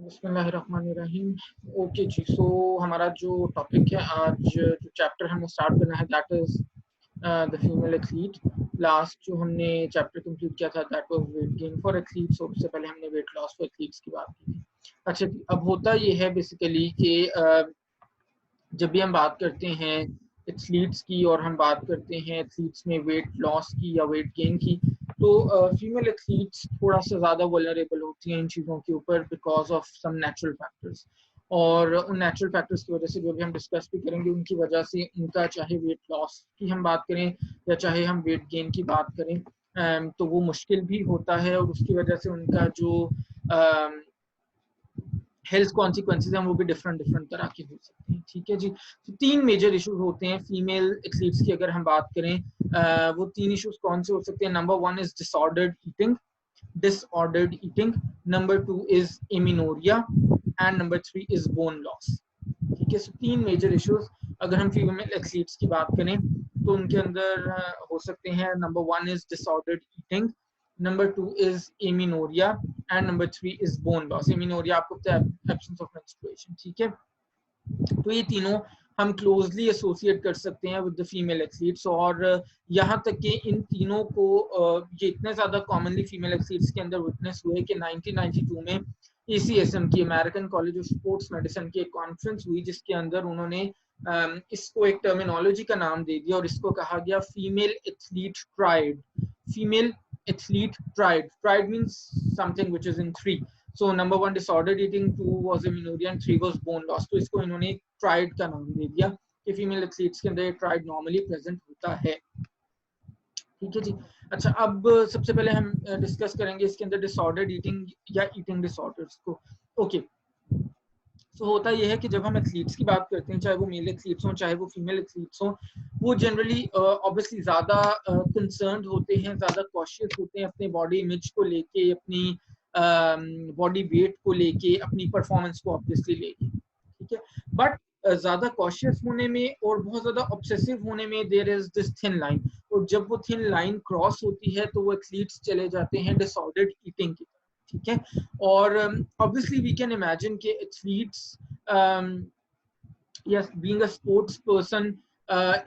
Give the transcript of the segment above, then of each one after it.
बिस्मिल्लाहिर्रहमानिर्रहीम। ओके जी, सो हमारा जो टॉपिक है आज, जो चैप्टर हमें स्टार्ट करना है, that is the female athlete. Last जो हमने चैप्टर कंप्लीट किया था that was weight gain for athletes, और उससे पहले हमने वेट लॉस फॉर एथलीट्स की बात की थी। अच्छा, अब होता ये है बेसिकली कि जब भी हम बात करते हैं एथलीट्स की और हम बात करते हैं एथलीट्स में वेट लॉस की या वेट गेन की, तो फीमेल एथलीट्स थोड़ा सा ज़्यादा वल्नरेबल होती हैं इन चीज़ों के ऊपर because of some natural factors. और उन नेचुरल फैक्टर्स की वजह से जो भी हम डिस्कस भी करेंगे, उनकी वजह से उनका चाहे वेट लॉस की हम बात करें या चाहे हम वेट गेन की बात करें, तो वो मुश्किल भी होता है, और उसकी वजह से उनका जो हेल्थ कॉन्सिक्वेंसेज हैं वो भी डिफरेंट डिफरेंट तरह के हो सकते हैं। ठीक है जी, तो 3 मेजर इश्यूज होते हैं फीमेल एथलीट्स की अगर हम बात करें। वो 3 इश्यूज कौन से हो सकते हैं? Number 1 is disordered eating, number 2 is amenorrhoea, and number 3 is bone loss. ठीक है, सो 3 मेजर इश्यूज अगर हम फीमेल एथलीट्स की बात करें तो उनके अंदर हो सकते हैं। Number 1 is disordered eating, number 2 is amenorrhoea, and number 3 is bone loss. Amenorrhoea आपको पता है, एब्सेंस ऑफ मेंस्ट्रुएशन। ठीक है, तो ये तीनों हम क्लोजली एसोसिएट कर सकते हैं विद द फीमेल एथलीट्स, और यहाँ तक कि इन तीनों को ये इतने ज़्यादा कॉमनली फीमेल एथलीट्स के अंदर विटनेस हुए कि 1992 में ACSM की, American college of sports medicine की एक कॉन्फ्रेंस हुई, जिसके अंदर उन्होंने इसको एक टर्मिनोलॉजी का नाम दे दिया और इसको कहा गया female athlete tried. Female athlete tried means something which is in 3। So number 1 disordered eating, 2 was amenorrhea, and 3 was bone loss. तो इसको इन्होंने ट्राइड का नाम दे दिया कि फीमेल एथलीट्स के अंदर ट्राइड नॉर्मली प्रेजेंट होता है। ठीक है जी। अच्छा, अब सबसे पहले हम डिस्कस करेंगे इसके अंदर डिसऑर्डर्ड ईटिंग या ईटिंग डिसऑर्डर्स को। ओके, तो होता यह है कि जब हम एथलीट्स की बात करते हैं, चाहे वो मेल एथलीट्स हों चाहे वो फीमेल एथलीट्स हों, वो जनरली ऑब्वियसली ज़्यादा कंसर्न्ड होते हैं, ज़्यादा कॉशियस होते हैं अपने बॉडी इमेज को लेके, अपनी बॉडी वेट को लेके, अपनी परफॉर्मेंस को ऑब्वियसली लेके। ठीक है, बट ज़्यादा कॉशियस होने में और बहुत ज़्यादा ऑब्सेसिव होने में there is this thin line, और जब वो थिन लाइन क्रॉस होती है तो वो एथलीट्स चले जाते हैं डिसऑर्डर्ड ईटिंग की। ठीक है, और ऑब्वियसली वी कैन इमेजिन कि athletes yes, being a sports person,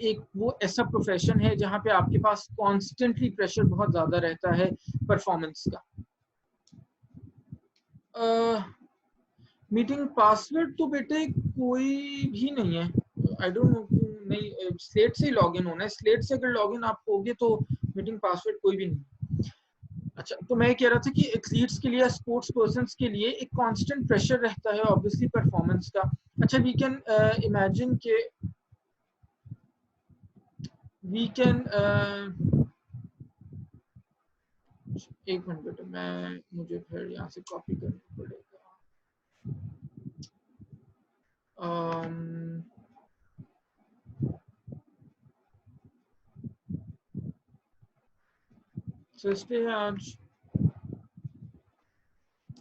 एक वो ऐसा प्रोफेशन है जहाँ पे आपके पास कॉन्स्टेंटली प्रेशर बहुत ज्यादा रहता है परफॉर्मेंस का। मीटिंग पासवर्ड तो बेटे कोई भी नहीं है, आई डोंट नो क्यों नहीं, स्लेट से लॉग इन होना है। स्लेट से अगर लॉग इन आप होगे तो मीटिंग पासवर्ड कोई भी नहीं। अच्छा, तो मैं कह रहा था कि एथलीट्स के लिए, स्पोर्ट्स पर्सन्स के लिए एक कांस्टेंट प्रेशर रहता है ऑब्वियसली परफॉर्मेंस का। अच्छा, वी कैन इमेजिन के वी कैन एक मिनट बेटा, मैं मुझे फिर यहाँ से कॉपी करना पड़ेगा। थर्सडे है आज,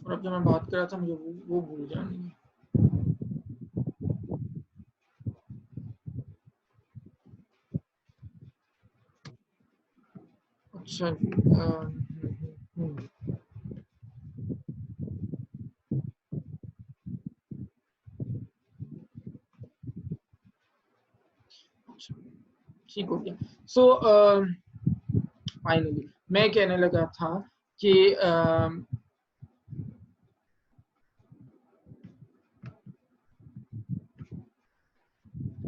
और अब जब मैं बात कर रहा था मुझे वो भूल जानी है। अच्छा जी, ठीक हो गया। सो फाइनली मैं कहने लगा था कि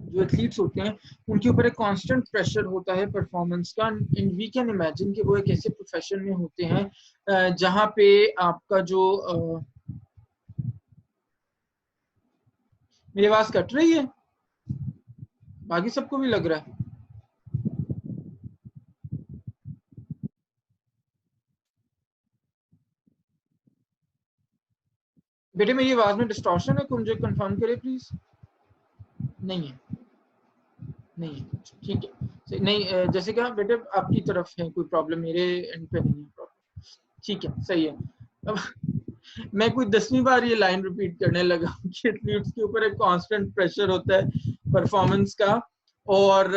जो एथलीट्स होते हैं उनके ऊपर एक कांस्टेंट प्रेशर होता है परफॉर्मेंस का, एंड वी कैन इमेजिन कि वो एक ऐसे प्रोफेशन में होते हैं जहाँ पे आपका जो मेरी आवाज कट रही है, बाकी सबको भी लग रहा है। बेटे मेरी आवाज में डिस्टॉर्शन है, मुझे कंफर्म करे प्लीज। नहीं है, नहीं है, ठीक है। नहीं, जैसे कि बेटे आपकी तरफ है कोई प्रॉब्लम, मेरे एंड पे नहीं है प्रॉब्लम। ठीक है, सही है। अब मैं कोई 10वीं बार ये लाइन रिपीट करने लगा कि एथलीट्स के ऊपर एक कांस्टेंट प्रेशर होता है परफॉर्मेंस का, और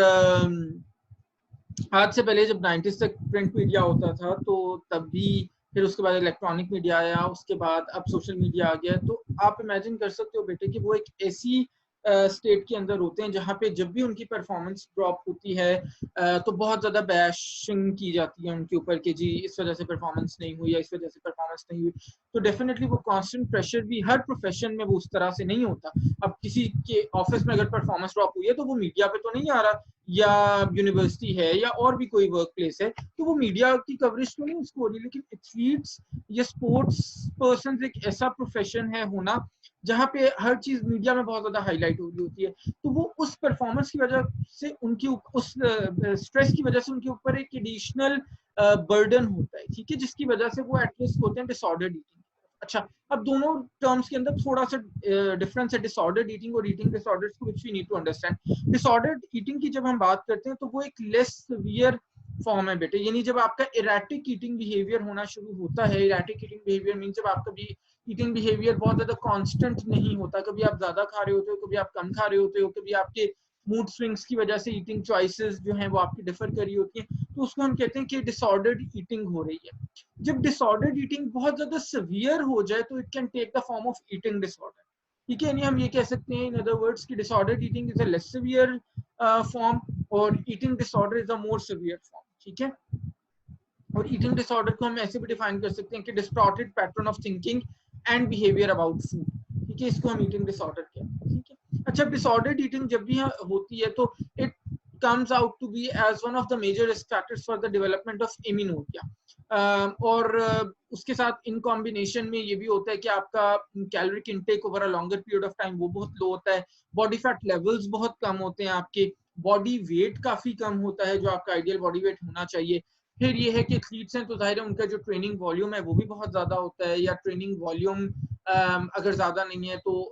आज से पहले जब 90s तक प्रिंट मीडिया होता था तो तब भी फिर उसके बाद इलेक्ट्रॉनिक मीडिया आया, उसके बाद अब सोशल मीडिया आ गया। तो आप इमेजिन कर सकते हो बेटे कि वो एक ऐसी स्टेट के अंदर होते हैं जहाँ पे जब भी उनकी परफॉर्मेंस ड्रॉप होती है तो बहुत ज़्यादा बैशिंग की जाती है उनके ऊपर कि जी इस वजह से परफॉर्मेंस नहीं हुई या इस वजह से परफॉर्मेंस नहीं हुई। तो डेफिनेटली वो कांस्टेंट प्रेशर भी हर प्रोफेशन में वो उस तरह से नहीं होता। अब किसी के ऑफिस में अगर परफॉर्मेंस ड्रॉप हुई है तो वो मीडिया पे तो नहीं आ रहा, या यूनिवर्सिटी है या और भी कोई वर्क प्लेस है तो वो मीडिया की कवरेज तो नहीं उसको हो रही। लेकिन एथलीट्स या स्पोर्ट्स पर्सन एक ऐसा प्रोफेशन है होना जहाँ पे हर चीज मीडिया में बहुत ज्यादा हाईलाइट हो रही होती है। तो वो उस परफॉर्मेंस की वजह से उनकी उस स्ट्रेस की वजह से उनके ऊपर एक एडिशनल बर्डन होता है, ठीक है, जिसकी वजह से वो एटलीस्ट होते हैं डिसऑर्डर्ड ईटिंग। अच्छा, अब दोनों टर्म्स के अंदर थोड़ा सा डिफरेंस है, डिसऑर्डर्ड ईटिंग और ईटिंग डिसऑर्डर्स को, which we need to understand. Disordered eating की जब हम बात करते हैं तो वो एक लेस सीवियर फॉर्म है बेटे, यानी जब आपका इरेटिक ईटिंग बिहेवियर होना शुरू होता है। इरेटिक ईटिंग बिहेवियर मीन जब आपका भी ईटिंग बिहेवियर बहुत ज्यादा कांस्टेंट नहीं होता, कभी आप ज्यादा खा रहे होते हो, कभी आप कम खा रहे होते हो, कभी आपके मूड स्विंग्स की वजह से ईटिंग चॉइसेस जो हैं वो आपकी डिफर कर रही होती हैं, तो उसको हम कहते हैं कि डिसऑर्डर्ड ईटिंग हो रही है। जब डिसऑर्डर्ड ईटिंग बहुत ज्यादा सीवियर हो जाए तो it can take the form of eating disorder, ठीक है। यानी हम ये कह सकते हैं इन अदर वर्ड्स कि disordered eating is a less severe form और eating disorder is a more severe form, ठीक है। और ईटिंग डिसऑर्डर को हम ऐसे भी डिफाइन कर सकते हैं कि distorted pattern of thinking and behaviour about food, ठीक है, इसको हम ईटिंग डिसऑर्डर कहते हैं, ठीक है। अच्छा, डिसऑर्डर्ड ईटिंग जब भी होती है तो it comes out to be as one of the major risk factors for the development of amenorrhea. और उसके साथ इन कॉम्बिनेशन में ये भी होता है कि आपका caloric intake over a longer period of time वो बहुत लो होता है, बॉडी फैट लेवल्स बहुत कम होते हैं, आपके बॉडी वेट काफी कम होता है जो आपका आइडियल बॉडी वेट होना चाहिए। फिर ये है कि एथलीट्स हैं तो जाहिर है उनका जो ट्रेनिंग वॉल्यूम है वो भी बहुत ज्यादा होता है, या ट्रेनिंग वॉल्यूम अगर ज्यादा नहीं है तो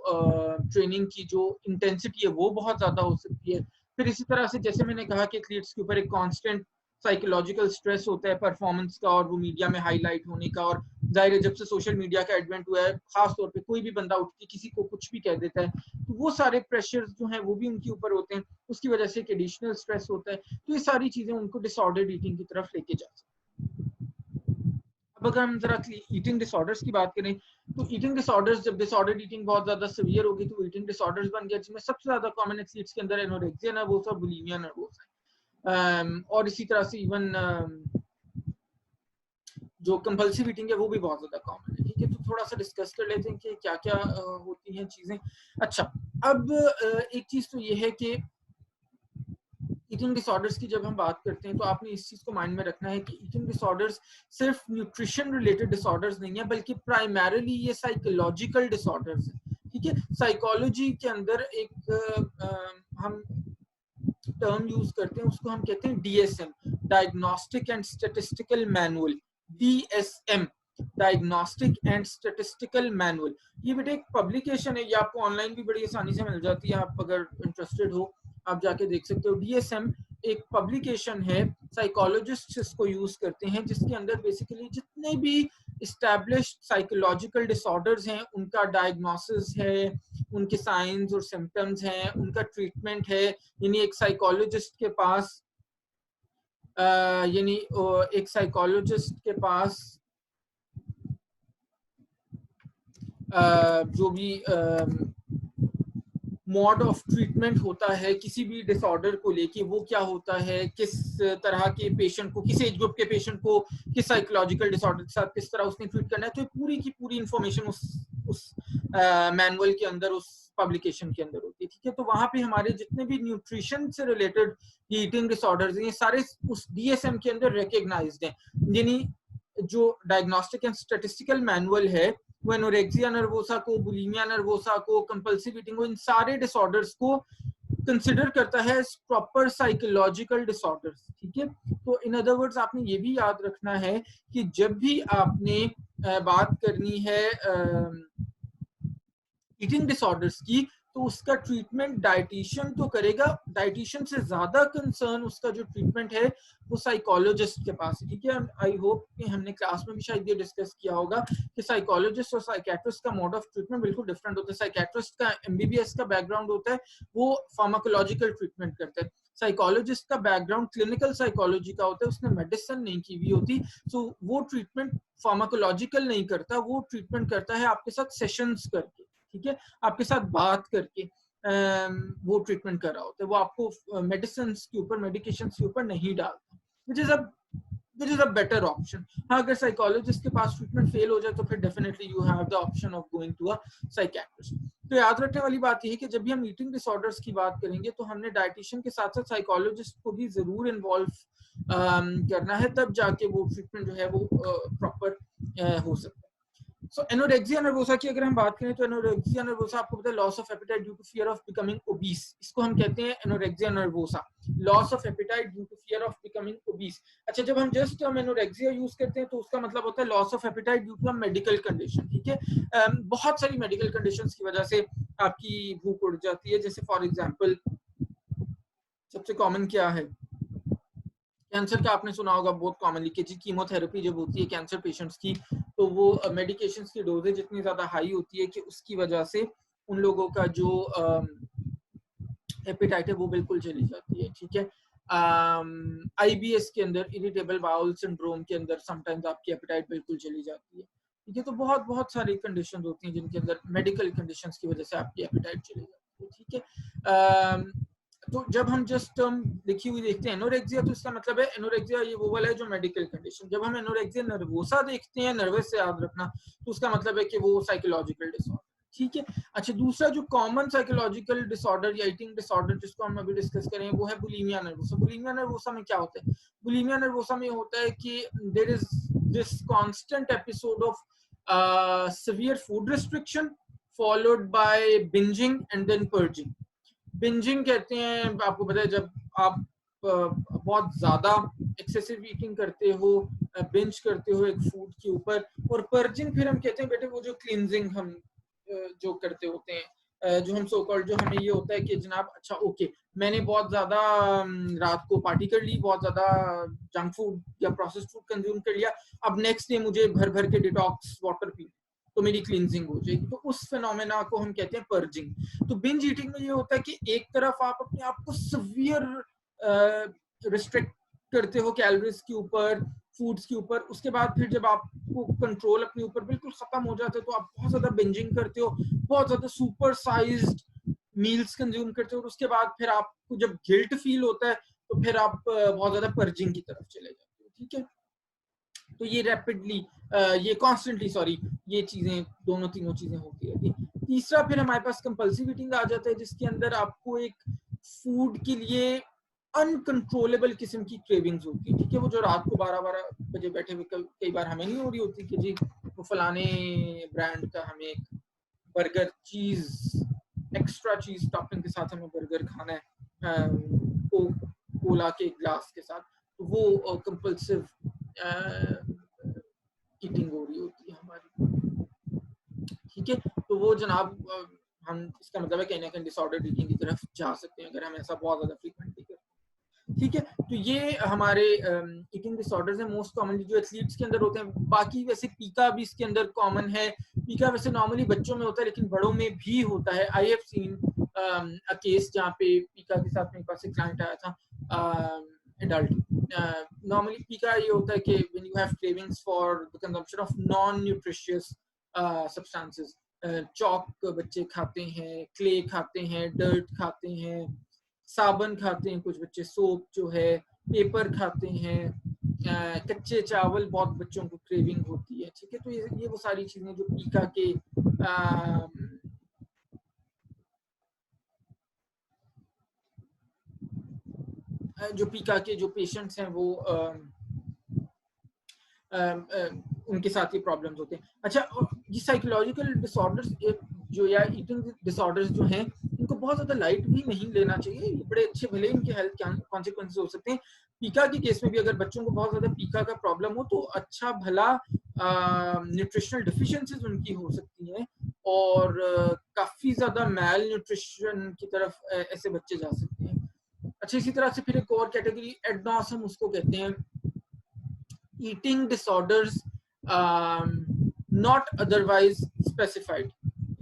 ट्रेनिंग की जो इंटेंसिटी है वो बहुत ज्यादा हो सकती है। फिर इसी तरह से जैसे मैंने कहा कि एथलीट्स के ऊपर एक कांस्टेंट साइकोलॉजिकल स्ट्रेस होता है परफॉर्मेंस का और वो मीडिया में हाईलाइट होने का। और जाहिर है जब से सोशल मीडिया का एडवेंट हुआ है, खास तौर पे कोई भी बंदा उठ के किसी को कुछ भी कह देता है तो वो सारे प्रेशर्स जो हैं वो भी उनके ऊपर होते हैं, उसकी वजह से एक एडिशनल स्ट्रेस होता है। तो ये सारी चीजें उनको डिसऑर्डर्ड ईटिंग की तरफ लेके जा सकती हैं। अब अगर हम जरा ईटिंग डिसऑर्डर्स की बात करें तो ईटिंग डिसऑर्डर्स, जब डिसऑर्डर्ड ईटिंग बहुत ज्यादा सीवियर होगी तो ईटिंग डिसऑर्डर्स बन गया, जिसमें सबसे ज्यादा कॉमन एथलीट्स के अंदर एनोरेक्सिया नर्वोसा, बुलिमिया नर्वोसा, और इसी तरह से इवन जो कंपल्सिव ईटिंग है वो भी बहुत ज्यादा कॉमन है, ठीक है। तो थोड़ा सा डिस्कस कर लेते हैं कि क्या क्या होती हैं चीजें। अच्छा, अब एक चीज तो ये है कि ईटिंग डिसऑर्डर्स की जब हम बात करते हैं तो आपने इस चीज को माइंड में रखना है कि ईटिंग डिसऑर्डर्स सिर्फ न्यूट्रिशन रिलेटेड डिसऑर्डर्स नहीं है, बल्कि प्राइमरीली ये साइकोलॉजिकल डिसऑर्डर्स है, ठीक है। साइकोलॉजी के अंदर एक हम टर्म यूज करते हैं, उसको हम कहते हैं DSM, diagnostic and statistical manual, DSM, diagnostic and statistical manual. ये बेटा एक पब्लिकेशन है, ये आपको ऑनलाइन भी बड़ी आसानी से मिल जाती है, आप अगर इंटरेस्टेड हो आप जाके देख सकते हो। डीएसएम एक पब्लिकेशन है, साइकोलॉजिस्ट इसको यूज करते हैं, जिसके अंदर बेसिकली जितने भी इस्टेब्लिश्ड साइकोलॉजिकल डिसऑर्डर्स हैं उनका डायग्नोसिस है, उनके साइंस और सिम्टम्स हैं, उनका ट्रीटमेंट है। यानी एक साइकोलॉजिस्ट के पास यानी एक साइकोलॉजिस्ट के पास जो भी मोड ऑफ ट्रीटमेंट होता है किसी भी डिसऑर्डर को लेके, वो क्या होता है, किस तरह के पेशेंट को, किस एज ग्रुप के पेशेंट को किस साइकोलॉजिकल डिसऑर्डर के साथ किस तरह उसने ट्रीट करना है, तो पूरी की पूरी इंफॉर्मेशन उस मैनुअल के अंदर, उस पब्लिकेशन के अंदर होती है, ठीक है। तो वहां पे हमारे जितने भी न्यूट्रिशन से रिलेटेड ईटिंग डिसऑर्डर्स हैं ये सारे उस डीएसएम के अंदर रिकॉग्नाइज्ड हैं। यानी जो डायग्नोस्टिक एंड स्टैटिस्टिकल मैनुअल है वो एनोरेक्सिया नर्वोसा को, बुलिमिया नर्वोसा को, कंपल्सिव ईटिंग को, इन सारे डिसऑर्डर्स को कंसिडर करता है प्रॉपर साइकोलॉजिकल डिसऑर्डर्स, ठीक है। तो इन अदर वर्ड्स आपने ये भी याद रखना है कि जब भी आपने बात करनी है ईटिंग डिसऑर्डर्स की तो उसका ट्रीटमेंट डाइटिशियन तो करेगा, डाइटिशियन से ज्यादा कंसर्न उसका जो ट्रीटमेंट है वो साइकोलॉजिस्ट के पास है, ठीक है। आई होप कि हमने क्लास में भी शायद ये डिस्कस किया होगा कि साइकोलॉजिस्ट और साइकेट्रिस्ट का मोड ऑफ ट्रीटमेंट बिल्कुल डिफरेंट होता है। साइकेट्रिस्ट का एमबीबीएस का बैकग्राउंड होता है, वो फार्माकोलॉजिकल ट्रीटमेंट करता है। साइकोलॉजिस्ट का बैकग्राउंड क्लिनिकल साइकोलॉजी का होता है, उसने मेडिसिन नहीं की हुई होती, सो वो ट्रीटमेंट फार्माकोलॉजिकल नहीं करता, वो ट्रीटमेंट करता है आपके साथ सेशंस करके, ठीक है, आपके साथ बात करके वो ट्रीटमेंट कर रहा होता है, वो आपको मेडिसिन के ऊपर, मेडिकेशन के ऊपर नहीं डालता, which is a better option. हाँ, अगर साइकोलॉजिस्ट के पास ट्रीटमेंट फेल हो जाए तो फिर definitely you have the option of going to a psychiatrist. तो याद रखने वाली बात यह है कि जब भी हम ईटिंग डिसऑर्डर्स की बात करेंगे तो हमने डाइटिशियन के साथ साथ साइकोलॉजिस्ट को भी जरूर इन्वॉल्व करना है, तब जाके वो ट्रीटमेंट जो है वो प्रॉपर हो सकता है। सो एनोरेक्सिया नर्वोसा की अगर हम बात करें तो एनोरेक्सिया नर्वोसा आपको पता है loss of appetite due to fear of becoming obese, इसको हम कहते हैं anorexia nervosa, loss of appetite due to fear of becoming obese. अच्छा, जब हम जस्ट हम एनोरेक्सिया यूज करते हैं तो उसका मतलब होता है loss of appetite due to a medical condition, ठीक है। बहुत सारी मेडिकल कंडीशंस की वजह से आपकी भूख उड़ जाती है, जैसे फॉर एग्जांपल सबसे कॉमन क्या है, कैंसर का आपने सुना होगा बहुत कॉमनली कि जी कीमोथेरेपी जब होती है कैंसर पेशेंट्स की तो वो मेडिकेशंस की डोजेज इतनी ज्यादा हाई होती है कि उसकी वजह से उन लोगों का जो एपेटाइट है वो बिल्कुल चली जाती है, ठीक है। आईबीएस के अंदर, इरिटेबल बाउल सिंड्रोम के अंदर समटाइम्स आपकी एपेटाइट बिल्कुल चली जाती है, ठीक है। तो बहुत बहुत सारी कंडीशंस होती हैं जिनके अंदर मेडिकल कंडीशंस की वजह से आपकी एपेटाइट चली जाती है, ठीक है। तो जब हम जस्ट लिखी हुई देखते हैं एनोरेक्सिया, तो इसका मतलब है एनोरेक्सिया ये वो वाला है जो मेडिकल कंडीशन। जब हम एनोरेक्सिया नर्वोसा देखते हैं, नर्वस से याद रखना, तो उसका मतलब है कि वो साइकोलॉजिकल डिसऑर्डर, ठीक है। अच्छा, दूसरा जो कॉमन साइकोलॉजिकल डिसऑर्डर या ईटिंग डिसऑर्डर जिसको हम अभी डिस्कस करें वो है बुलिमिया नर्वोसा। बुलिमिया नर्वोसा में क्या होता है? बुलिमिया नर्वोसा में होता है कि there is this constant episode of severe food restriction followed by binging and then purging। Binging कहते हैं, आपको पता है जब आप बहुत ज्यादा एक्सेसिव ईटिंग करते हो, बिंज करते हो एक फूड के ऊपर, और पर्जिंग फिर हम कहते हैं बेटे वो जो क्लींजिंग हम जो करते होते हैं, जो हम सो कॉल्ड, जो हमें ये होता है कि जनाब अच्छा ओके मैंने बहुत ज्यादा रात को पार्टी कर ली, बहुत ज्यादा जंक फूड या प्रोसेस्ड फूड कंज्यूम कर लिया, अब नेक्स्ट डे मुझे भर भर के डिटॉक्स वाटर पी तो मेरी क्लींजिंग हो जाएगी, तो उस फिनोमेना को हम कहते हैं पर्जिंग। तो बिंज ईटिंग में ये होता है कि एक तरफ आप अपने आप को सीवियर रिस्ट्रिक्ट करते हो कैलोरीज के ऊपर, फूड्स के ऊपर, उसके बाद फिर जब आपको कंट्रोल अपने ऊपर बिल्कुल खत्म हो जाता है तो आप बहुत ज्यादा बिंजिंग करते हो, बहुत ज्यादा सुपर साइज्ड मील्स कंज्यूम करते हो, और उसके बाद फिर आपको जब गिल्ट फील होता है तो फिर आप बहुत ज्यादा पर्जिंग की तरफ चले जाते हो, ठीक है। तो ये रैपिडली ये कॉन्स्टेंटली सॉरी ये चीजें दोनों तीनों चीजें होती रहती। तीसरा फिर हमारे पास कंपल्सिव ईटिंग आ जाता है जिसके अंदर आपको एक फूड के लिए अनकंट्रोलेबल किस्म की क्रेविंग्स होती है, ठीक है। वो जो रात को 12-12 बजे बैठे हुए कई बार हमें नहीं हो रही होती कि जी वो फलाने ब्रांड का हमें एक बर्गर चीज एक्स्ट्रा चीज टॉपिंग के साथ हमें बर्गर खाना है कोला के ग्लास के साथ, तो वो कंपल्सिव ईटिंग हो रही होती है हमारी, ठीक है। तो वो जनाब हम इसका मतलब है कहीं ना कहीं डिसऑर्डर ईटिंग की तरफ जा सकते हैं अगर हम ऐसा बहुत ज्यादा फ्रीक्वेंटली करते हैं, ठीक है। तो ये हमारे ईटिंग डिसऑर्डर्स हैं मोस्ट कॉमनली जो एथलीट्स के अंदर होते हैं। बाकी वैसे पीका भी इसके अंदर कॉमन है, पीका वैसे नॉर्मली बच्चों में होता है लेकिन बड़ों में भी होता है। I have seen a case जहाँ पे पीका के साथ मेरे पास एक क्लाइंट आया था एडल्ट। नॉर्मली पीका ये होता है कि when you have cravings for the consumption of non nutritious substances, chalk बच्चे खाते हैं, क्ले खाते हैं, डर्ट खाते हैं, साबन खाते हैं कुछ बच्चे, सोप जो है, पेपर खाते हैं, कच्चे चावल बहुत बच्चों को क्रेविंग होती है, ठीक है। तो ये वो सारी चीजें जो पीका के जो पेशेंट्स हैं वो उनके साथ ये प्रॉब्लम्स होते हैं। अच्छा, ये साइकोलॉजिकल डिसऑर्डर्स जो या ईटिंग डिसऑर्डर्स जो हैं इनको बहुत ज्यादा लाइट भी नहीं लेना चाहिए, बड़े अच्छे भले इनके हेल्थ कॉन्सिक्वेंसेस हो सकते हैं। पीका के केस में भी अगर बच्चों को बहुत ज्यादा पीका का प्रॉब्लम हो तो अच्छा भला न्यूट्रिशनल डिफिशिएंसीज उनकी हो सकती हैं, और काफी ज्यादा मैल न्यूट्रिशन की तरफ ऐसे बच्चे जा सकते हैं। अच्छा, इसी तरह से फिर एक और कैटेगरी एडनॉस हम उसको कहते हैं, eating disorders not otherwise specified,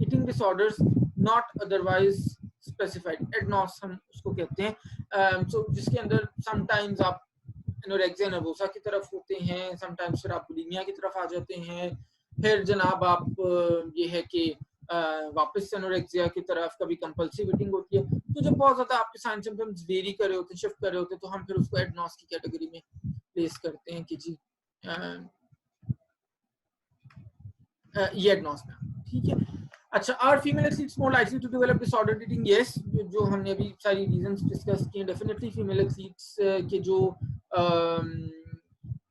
eating disorders not otherwise specified, EDNOS हम उसको कहते हैं। so, जिसके अंदर समटाइम्स आप एनोरेक्सिया नर्वोसा की तरफ होते हैं, समटाइम्स फिर आप बुलिमिया की तरफ आ जाते हैं, फिर जनाब आप ये है कि वापस एनोरेक्सिया की तरफ, कभी कंपल्सिव ईटिंग होती है। तो जब बहुत ज्यादा आपके साइन सिम्टम्स वेरी कर रहे होते हैं, शिफ्ट कर रहे होते हैं, तो हम फिर उसको एडनॉस की कैटेगरी में प्लेस करते हैं कि जी ये एडनॉस में, ठीक है। अच्छा, are female athletes more likely to develop disordered eating? Yes, जो हमने अभी सारी रीजंस डिस्कस किए, डेफिनेटली फीमेल एथलीट्स के जो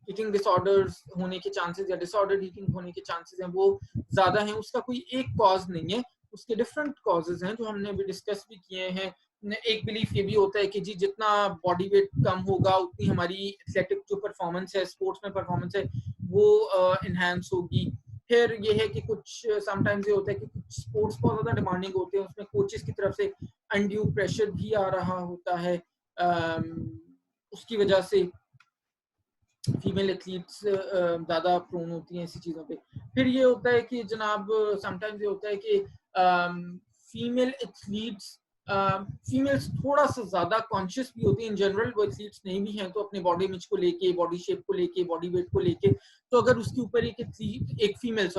ईटिंग डिसऑर्डर्स होने के चांसेस या डिसऑर्डर्ड ईटिंग होने के चांसेस हैं वो ज्यादा हैं। उसका कोई एक कॉज नहीं है, उसके डिफरेंट कॉजेज हैं जो हमने अभी डिस्कस भी किए हैं। एक बिलीफ ये भी होता है कि जी जितना बॉडी वेट कम होगा उतनी हमारी एथलेटिक जो परफॉर्मेंस है, स्पोर्ट्स में परफॉर्मेंस है, वो इनहेंस होगी। फिर ये है कि कुछ समटाइम्स ये होता है कि कुछ स्पोर्ट्स बहुत ज्यादा डिमांडिंग होते हैं, उसमें कोचेस की तरफ से अनड्यू प्रेशर भी आ रहा होता है, उसकी वजह से फीमेल एथलीट्स ज्यादा प्रोन होती हैं ऐसी चीजों पे। फिर ये होता है कि जनाब समटाइम्स ये होता है कि फीमेल एथलीट्स फीमेल्स थोड़ा सा ज्यादा कॉन्शियस भी होती हैं इन जनरल, वो एथलीट्स नहीं भी हैं तो अपने बॉडी इमेज को लेके, बॉडी शेप को लेके, बॉडी वेट को लेके। तो अगर उसके ऊपर एक फीमेल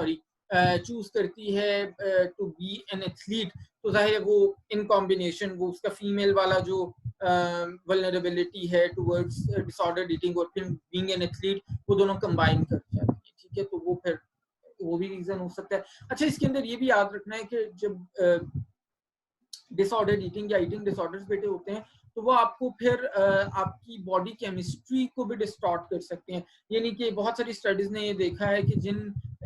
चूज करती है टू बी एन एथलीट, तो जाहिर है वो इन कॉम्बिनेशन वो उसका फीमेल वाला जो वल्नरेबिलिटी है टुवर्ड्स डिसऑर्डर्ड ईटिंग और फिर बीइंग एन एथलीट, वो दोनों कंबाइन कर जाती है, ठीक है। तो वो फिर वो भी रीजन हो सकता है। अच्छा, इसके अंदर ये भी याद रखना है कि जब डिसऑर्डर्ड ईटिंग या ईटिंग डिसऑर्डर्स बेटे होते हैं तो वो आपको फिर आपकी बॉडी केमिस्ट्री को भी डिस्टॉर्ट कर सकते हैं। यानी कि बहुत सारी स्टडीज ने ये देखा है कि जिन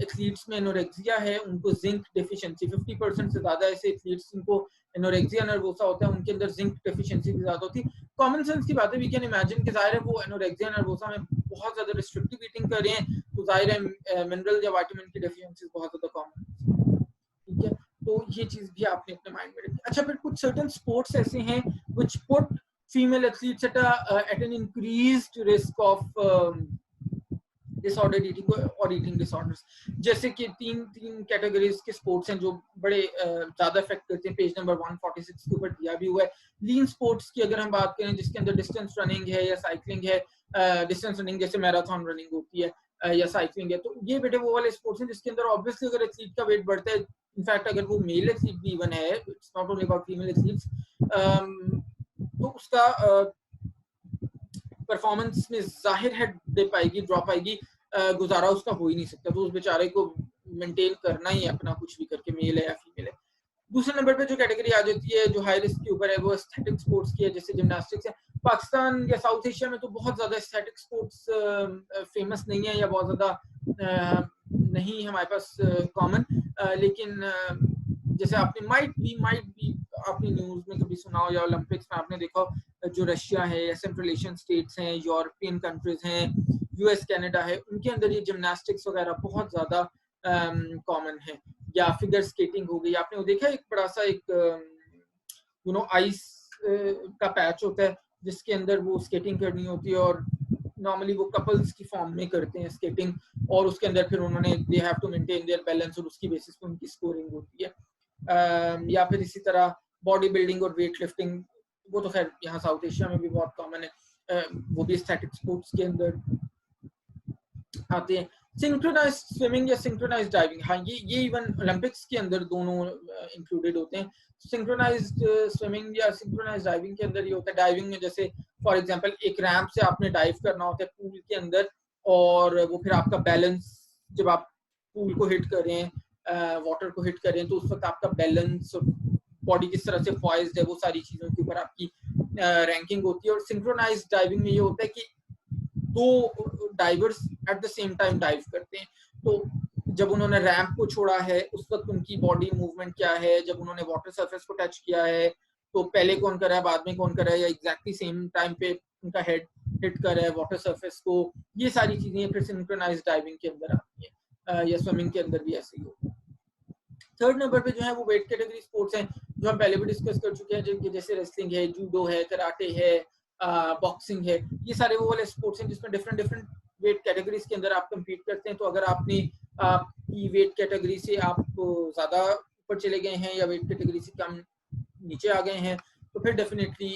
एथलीट्स में एनोरेक्सिया है उनको जिंक डेफिशिएंसी 50% से ज्यादा ऐसे एथलीट्स जिनको एनोरेक्सिया नर्वोसा होता है उनके अंदर जिंक डेफिशिएंसी भी ज्यादा होती है। कॉमन सेंस की बात है, वी कैन इमेजिन कि जाहिर है वो एनोरेक्सिया नर्वोसा में बहुत ज्यादा रिस्ट्रिक्टिव ईटिंग कर रहे हैं, तो जाहिर है मिनरल या विटामिन की डेफिशिएंसी बहुत ज्यादा कॉमन है, ठीक है। तो ये चीज भी आपने अपने माइंड में रखी। अच्छा, फिर कुछ सर्टेन स्पोर्ट्स ऐसे हैं which put female athletes at an increased risk of disordered eating और ईटिंग डिसऑर्डर्स। जैसे कि तीन कैटेगरीज के स्पोर्ट्स हैं जो बड़े ज्यादा इफेक्ट करते हैं, पेज नंबर 146 के ऊपर दिया भी हुआ है। लीन स्पोर्ट्स की अगर हम बात करें जिसके अंदर डिस्टेंस रनिंग है या साइकिलिंग है, डिस्टेंस रनिंग जैसे मैराथन रनिंग होती है या साइकिलिंग है, तो ये बेटे वो वाले स्पोर्ट्स हैं जिसके अंदर ऑब्वियसली अगर एथलीट का वेट बढ़ता है, इनफैक्ट अगर वो मेल एथलीट भी इवन है, it's not only about female athletes, तो उसका परफॉर्मेंस में जाहिर है डिप आएगी, ड्रॉप आएगी, गुजारा उसका हो ही नहीं सकता। तो उस बेचारे को मेंटेन करना ही है अपना कुछ भी करके, मेल है या फीमेल है। दूसरे नंबर पे जो कैटेगरी आ जाती है जो हाई रिस्क के ऊपर है वो एस्थेटिक स्पोर्ट्स की है, जैसे जिम्नास्टिक्स है। पाकिस्तान या साउथ एशिया में तो बहुत ज्यादा एस्थेटिक स्पोर्ट्स फेमस नहीं है या बहुत ज्यादा नहीं हमारे पास कॉमन, लेकिन जैसे आपने माइट बी आपने न्यूज में कभी सुना हो या ओलंपिक्स में आपने देखा हो, जो रशिया है या सेंट्रल एशियन स्टेट्स हैं, यूरोपियन कंट्रीज हैं, यूएस कनाडा है, उनके अंदर ये जिम्नास्टिक्स वगैरह बहुत ज्यादा कॉमन है। या फिगर स्केटिंग हो गई, आपने वो देखा एक बड़ा सा एक आइस का पैच होता है जिसके अंदर वो स्केटिंग करनी होती है, और नॉर्मली वो कपल्स की फॉर्म में करते हैं स्केटिंग, और उसके अंदर फिर उन्होंने they have to maintain their balance और उसकी बेसिस पे उनकी स्कोरिंग होती है। या फिर इसी तरह बॉडी बिल्डिंग और वेट लिफ्टिंग, वो तो खैर यहाँ साउथ एशिया में भी बहुत कॉमन है, वो भी एस्थेटिक स्पोर्ट्स के अंदर आते हैं। सिंक्रोनाइज स्विमिंग या सिंक्रोनाइज डाइविंग, हाँ ये इवन ओलंपिक्स के अंदर दोनों इंक्लूडेड होते हैं। सिंक्रोनाइज्ड स्विमिंग या सिंक्रोनाइज डाइविंग के अंदर ये होता है, डाइविंग में जैसे फॉर एग्जांपल एक रैंप से आपने डाइव करना होता है पूल के अंदर, और वो फिर आपका बैलेंस, जब आप पूल को हिट कर रहे हैं, वाटर को हिट कर रहे हैं, तो उस वक्त आपका बैलेंस, बॉडी किस तरह से पॉइज्ड है, वो सारी चीजों के ऊपर आपकी रैंकिंग होती है। और सिंक्रोनाइज डाइविंग में ये होता है कि दो diverse at the same time dive करते हैं, तो जब उन्होंने रैंप को छोड़ा है उस वक्त उनकी बॉडी मूवमेंट क्या है, जब उन्होंने वाटर सरफेस को टच किया है तो पहले कौन कर रहा है, बाद में कौन कर रहा है, या एग्जैक्टली सेम टाइम पे उनका हेड हिट कर रहा है वाटर सरफेस को, ये सारी चीजें फिर सिंक्रोनाइज डाइविंग के अंदर आती है, या स्विमिंग के अंदर भी ऐसे ही होता है। थर्ड नंबर पे जो है वो वेट कैटेगरी स्पोर्ट्स हैं जो हम पहले भी डिस्कस कर चुके हैं, जिनके जैसे रेसलिंग है, जूडो है, कराटे है, बॉक्सिंग है। ये सारे वो वाले स्पोर्ट्स हैं जिसमें डिफरेंट डिफरेंट वेट कैटेगरीज के अंदर आप कम्पीट करते हैं। तो अगर आपने आपकी वेट कैटेगरी से आप ज़्यादा ऊपर चले गए हैं या वेट कैटेगरी से कम नीचे आ गए हैं तो फिर डेफिनेटली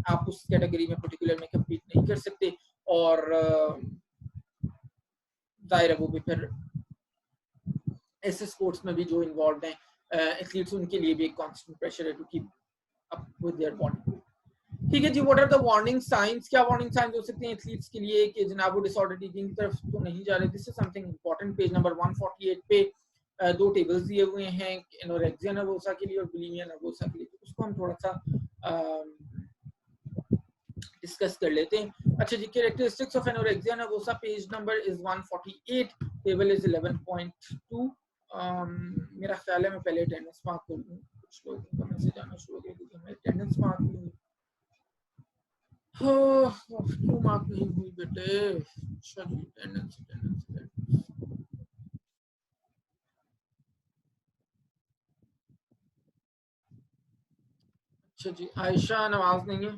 आप उस कैटेगरी में पर्टिकुलर में कम्पीट नहीं कर सकते, और जाहिर है वो भी फिर ऐसे स्पोर्ट्स में भी जो इन्वॉल्व हैं एथलीट्स, उनके लिए भी एक कांस्टेंट प्रेशर है to keep up with their body. ठीक है जी, what are the warning signs? क्या वार्निंग साइंस हो सकते हैं एथलीट्स के लिए कि जनाब वो डिसऑर्डर ईटिंग की तरफ तो नहीं जा रहे? This is something important. Page number 148 पे दो टेबल्स दिए हुए हैं एनोरेक्सिया नर्वोसा के लिए और बुलिमिया नर्वोसा के लिए, तो उसको हम थोड़ा सा डिस्कस कर लेते हैं। अच्छा जी, characteristics of anorexia nervosa, page number is 148, table is 11.2। मेरा ख्याल है मैं पहले अटेंडेंस मार्क कर लूँ, कुछ लोग का मैसेज आना शुरू हो गया क्योंकि हमें अटेंडेंस मार्क नहीं हुई। क्यों मार्क नहीं हुई बेटे? अच्छा जी, अटेंडेंस अटेंडेंस। अच्छा जी, आयशा नवाज नहीं है,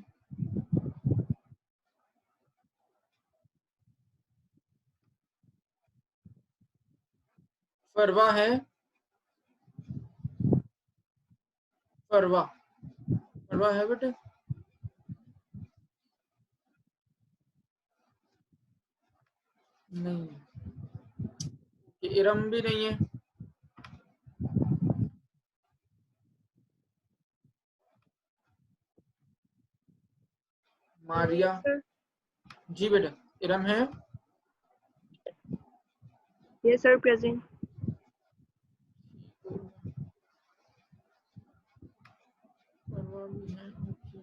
फरवा है, फरवा फरवा है बेटे? नहीं, इरम भी नहीं है, मारिया जी बेटा, इरम है? Yes sir, present. फरवा भी है, ओके।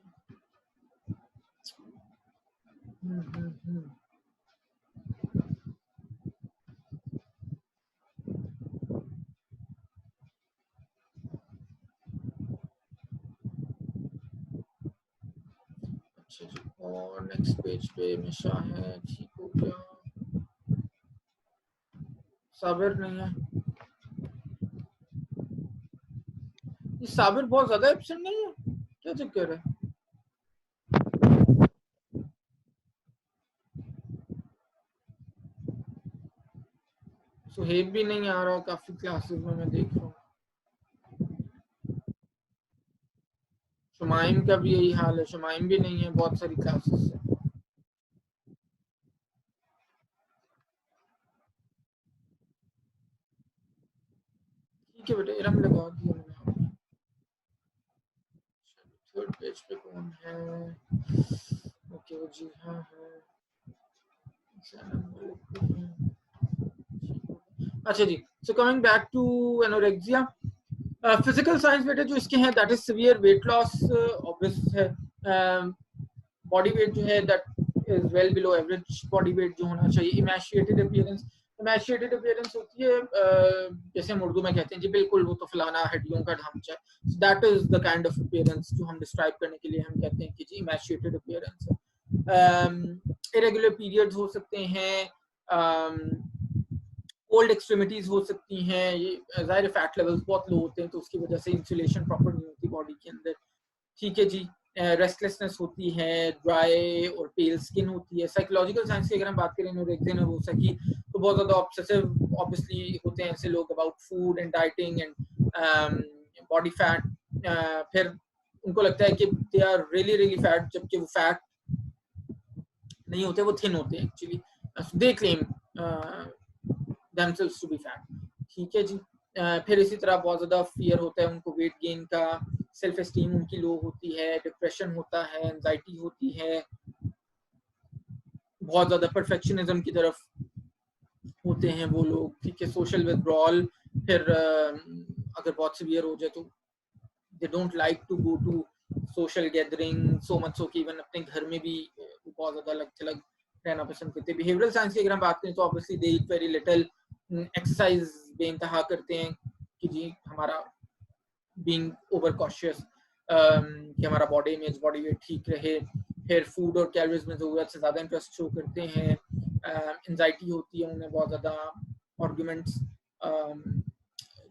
अच्छा जी, और नेक्स्ट पेज पे मिशा है, ठीक हो गया। साबिर नहीं है, ये साबिर बहुत ज्यादा एब्सेंट नहीं है, क्या चक्कर है? सुहेब भी नहीं आ रहा काफी क्लासेस में, मैं देख रहा हूँ। शुमाइम का भी यही हाल है, शुमाइम भी नहीं है बहुत सारी क्लासेस से। ठीक है बेटा, इरम लगा दिया मैंने। थर्ड पेज पे कौन है? ओके, वो जी हाँ है। अच्छा जी, so coming back to anorexia, physical signs बेटे जो इसके हैं, that is severe weight loss, obvious है। बॉडी वेट जो है that is well below average body weight जो होना चाहिए। इमैशिएटेड अपीयरेंस, इमैशिएटेड अपीयरेंस होती है जैसे हम उर्दू में कहते हैं जी बिल्कुल वो तो फलाना हड्डियों का ढांचा है, that is the kind of appearance जो हम डिस्क्राइब करने के लिए हम कहते हैं कि जी इमैशिएटेड अपीयरेंस है। इरेगुलर पीरियड्स हो सकते हैं, कोल्ड एक्सट्रीमिटीज हो सकती हैं, ये जाहिर फैट लेवल्स बहुत लो होते हैं तो उसकी वजह से इंसुलेशन प्रॉपर नहीं होती बॉडी के अंदर। ठीक है जी, रेस्टलेसनेस होती है, ड्राई और पेल स्किन होती है। साइकोलॉजिकल साइंस की अगर हम बात करें एनोरेक्सिया नर्वोसा की, तो बहुत ज़्यादा ऑब्सेसिव ऑब्वियसली होते हैं ऐसे लोग about food and dieting and body fat. फिर उनको लगता है कि they are really really fat, जबकि वो फैट नहीं होते, वो थिन होते हैं actually. They claim themselves to be fat। ठीक है जी, फिर इसी तरह बहुत ज़्यादा फियर होता है उनको वेट गेन का, सेल्फ एस्टीम उनकी लो होती है, डिप्रेशन होता है, एंजाइटी होती है, बहुत ज़्यादा परफेक्शनिज्म की तरफ होते हैं वो लोग। ठीक है, सोशल विथड्रॉल, फिर अगर बहुत सीवियर हो जाए तो they don't like to go to social gathering, so much so कि इवन अपने घर में भी बहुत ज़्यादा अलग थलग रहना पसंद करते हैं। बिहेवियरल साइंस की अगर हम बात करें तो obviously they eat very little, exercise बेइंतहा करते हैं कि जी हमारा बीइंग ओवर कॉशियस कि हमारा बॉडी इमेज बॉडी वेट ठीक रहे। फिर फूड और कैलोरीज में ज़रूरत से ज़्यादा इंटरेस्ट शो करते हैं, एंजाइटी होती है उन्हें बहुत ज़्यादा, आर्गुमेंट्स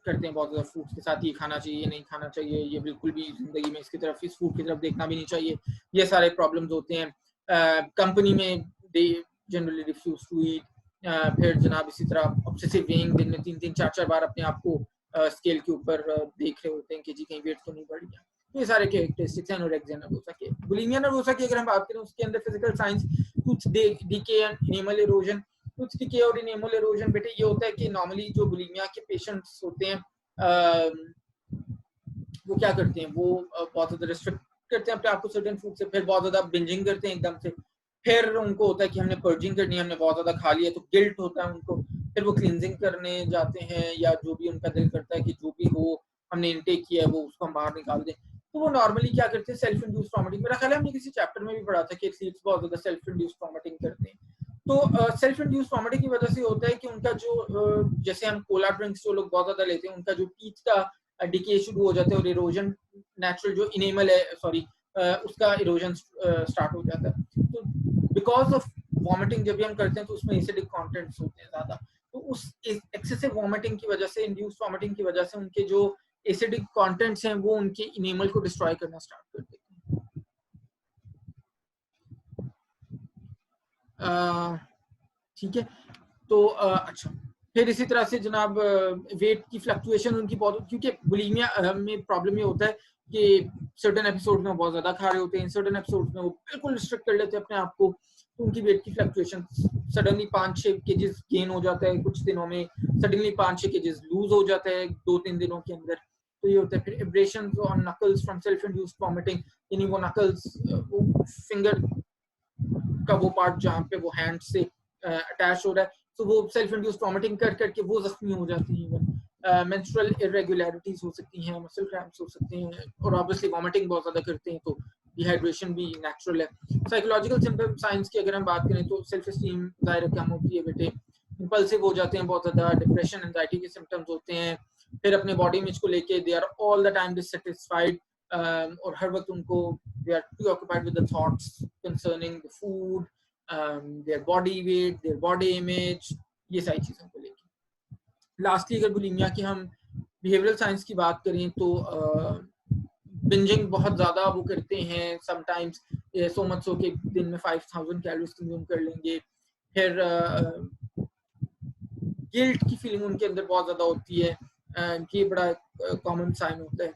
करते हैं बहुत ज़्यादा फूड्स के साथ, ये खाना चाहिए, ये नहीं खाना चाहिए, ये बिल्कुल भी ज़िंदगी में इसकी तरफ, इस फूड की तरफ देखना भी नहीं चाहिए, ये सारे प्रॉब्लम्स होते हैं। कंपनी में they generally refuse to eat. फिर जनाब इसी तरह ऑब्सेसिव वेइंग, दिन में 3-3 4-4 बार अपने आप को स्केल के ऊपर देख रहे होते हैं कि जी कहीं वेट तो नहीं बढ़ गया। तो ये सारे कैरेक्टरिस्टिक्स हैं एनोरेक्सिया नर्वोसा के। बुलिमिया नर्वोसा की अगर हम बात करें, उसके अंदर फिजिकल साइंस कुछ डीके एंड इनेमल इरोजन। कुछ डीके और इनेमल इरोजन बेटे ये होता है कि नॉर्मली जो बुलिमिया के पेशेंट्स होते हैं वो क्या करते हैं, वो बहुत ज़्यादा रिस्ट्रिक्ट करते हैं अपने आप को सर्टेन फूड से, फिर बहुत ज़्यादा बिंजिंग करते हैं एकदम से, फिर उनको होता है कि हमने पर्जिंग करनी है, हमने बहुत ज़्यादा खा लिया, तो गिल्ट होता है उनको, फिर वो क्लींजिंग करने जाते हैं या जो भी उनका दिल करता है कि जो भी हो हमने इनटेक किया है वो उसको हम बाहर निकाल दें। तो वो नॉर्मली क्या करते हैं, सेल्फ इंड्यूस्ड वॉमिटिंग। मेरा ख्याल है हमने किसी चैप्टर में भी पढ़ा था कि एथलीट्स बहुत ज़्यादा सेल्फ इंड्यूस्ड वॉमिटिंग करते हैं। तो सेल्फ इंड्यूस्ड वॉमिटिंग की वजह से होता है कि उनका जो जैसे हम कोला ड्रिंक्स जो लोग बहुत ज़्यादा लेते हैं, उनका जो टीथ का डिके शुरू हो जाता है और इरोजन नेचुरल जो इनेमल है उसका इरोजन स्टार्ट हो जाता है। तो बिकॉज ऑफ वॉमिटिंग जब भी हम करते हैं तो उसमें एसिडिक कंटेंट्स होते हैं ज़्यादा, तो उस एक्सेसिव वॉमिटिंग की वजह से, इंड्यूस्ड वॉमिटिंग की वजह से उनके जो एसिडिक कंटेंट्स हैं वो उनके इनेमल को डिस्ट्रॉय करना स्टार्ट कर देते हैं। ठीक है, तो अच्छा, फिर इसी तरह से जनाब वेट की फ्लक्चुएशन उनकी बहुत, क्योंकि बुलिमिया में प्रॉब्लम ये होता है कि सर्टेन एपिसोड में बहुत ज़्यादा खा रहे होते हैं, सर्टेन एपिसोड में वो बिल्कुल रिस्ट्रिक्ट कर लेते हैं अपने आप को, तो उनकी वेट की फ्लक्चुएशन सडनली 5-6 केजेस गेन हो जाता है कुछ दिनों में, सडनली 5-6 केजेस लूज हो जाता है 2-3 दिनों के अंदर। तो ये होता है। फिर aberrations on knuckles from self induced vomiting, यानी वो नकल्स, वो फिंगर का वो पार्ट जहाँ पे वो हैंड से अटैच हो रहा है, तो वो सेल्फ इंड्यूस्ड वॉमिटिंग कर करके वो जख्मी हो जाती हैं। मेंस्ट्रुअल इरेगुलरिटीज हो सकती हैं, मसल क्रैम्प्स हो सकते हैं, और ऑब्वियसली वॉमिटिंग बहुत ज़्यादा करते हैं तो डिहाइड्रेशन भी नेचुरल है। साइकोलॉजिकल सिम्टम साइंस की अगर हम बात करें तो सेल्फ एस्टीम ज़ाहिर कम होती है बेटे, इंपल्सिव हो जाते हैं बहुत ज़्यादा, डिप्रेशन एंजाइटी के सिम्टम्स होते हैं, फिर अपने बॉडी इमेज को लेके they are all the time dissatisfied, और हर वक्त उनको they are preoccupied with the thoughts concerning the food, their body weight, their body image, ये सारी चीज़ों को लेके। लास्टली अगर बुलिमिया की हम बिहेवियरल साइंस की बात करें तो बिंजिंग बहुत ज़्यादा वो करते हैं, समटाइम्स सो मच सो कि दिन में 5000 कैलोरीज कंज्यूम कर लेंगे। फिर गिल्ट की फीलिंग उनके अंदर बहुत ज़्यादा होती है, ये बड़ा कॉमन साइन होता है।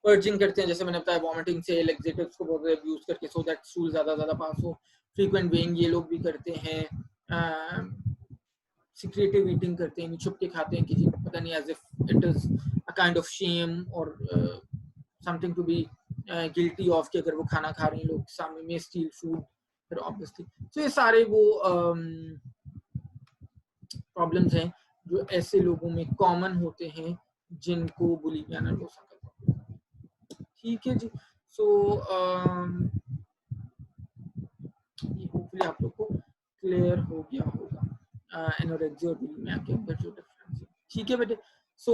पर्जिंग करते हैं, जैसे मैंने बताया, वॉमिटिंग से, लेक्सेटिव्स को बहुत ज़्यादा यूज करके सो दैट स्टूल ज़्यादा पास हो। फ्रीक्वेंट वेइंग ये लोग भी करते हैं। सीक्रेटिव ईटिंग करते हैं, छुप के खाते हैं कि जी पता नहीं, as if it is a kind of shame और something to be guilty of कि अगर वो खाना खा रहे हैं लोग सामने में, स्टील फूड। फिर ऑब्वियसली तो ये सारे वो प्रॉब्लम्स हैं जो ऐसे लोगों में कॉमन होते हैं जिनको बुलिमिया नर्वोसा का। ठीक है जी, सो होपफुली आप लोग को क्लियर हो गया होगा एनोरेक्सिया और बुलिमिया के अंदर जो डिफरेंस है। ठीक है बेटे, सो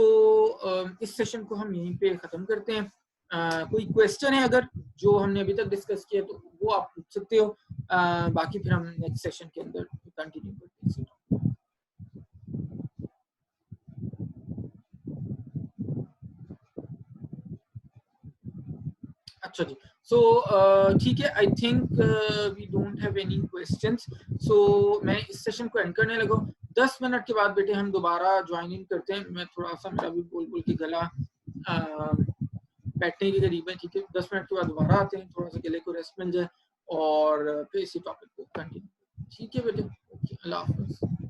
इस सेशन को हम यहीं पे ख़त्म करते हैं। कोई क्वेश्चन है अगर जो हमने अभी तक डिस्कस किया तो वो आप पूछ सकते हो, बाकी फिर हम नेक्स्ट सेशन के अंदर कंटिन्यू करते हैं। अच्छा जी, सो ठीक है, I think we don't have any questions, so मैं इस सेशन को एंड करने लगा। 10 मिनट के बाद बेटे हम दोबारा ज्वाइन इन करते हैं। मैं थोड़ा सा, मेरा भी बोल बोल के गला बैठने के करीब है। ठीक है, 10 मिनट के बाद दोबारा आते हैं, थोड़ा सा गले को रेस्ट मिल जाए और फिर इसी टॉपिक को कंटिन्यू। ठीक है बेटे, ओके, अल्लाह हाफ़िज़।